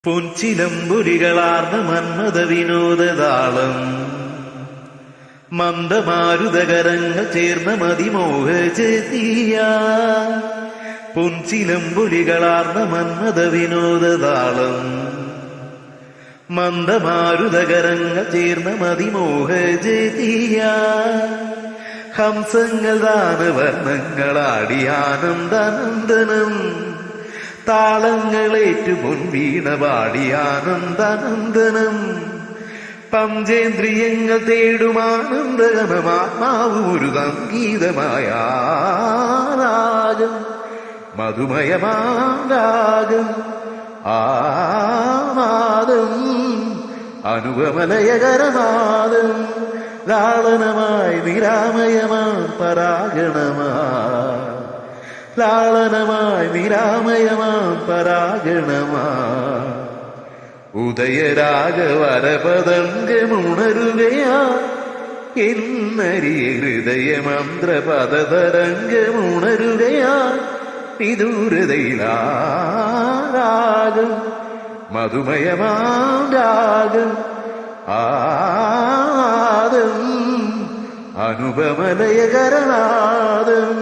പൊൻചിലമ്പുലികളാർന്ന മന്മഥ വിനോദതാളം മന്ദമാരുതകരങ്ങൾ ചേർന്ന മതിമോഹചേതിയ പൊൻചിലമ്പുലികളാർന്ന മന്മഥ വിനോദതാളം മന്ദമാരുതകരങ്ങൾ ചേർന്ന മതിമോഹചേതിയ ഹംസങ്ങൾ ദാനവർണ്ണങ്ങളാടിയാനന്ദനന്ദനം താളങ്ങളേറ്റു പൊൻവീണ പാടിയാനന്ദനന്ദനം പഞ്ചേന്ദ്രിയങ്ങൾ തേടുമാനന്ദഗമമാത്മാവ് ഒരു സംഗീതമായ രാഗം മധുമയമാരാഗം ആനാദം അനുപമലയകരനാദം ലാളനമായി നിരാമയമാ പരാഗണമാ ലാളനമായി നിരാമയമാ പരാഗണമാ ഉദയരാഗവരപതംഗമുണരുകയാ എന്നരിയ ഹൃദയമന്ത്രപദതരംഗമുണരുകയാ വിദൂരതയിലാരാഗം മധുമയമാം രാഗം ആദം അനുപമലയകരനാദം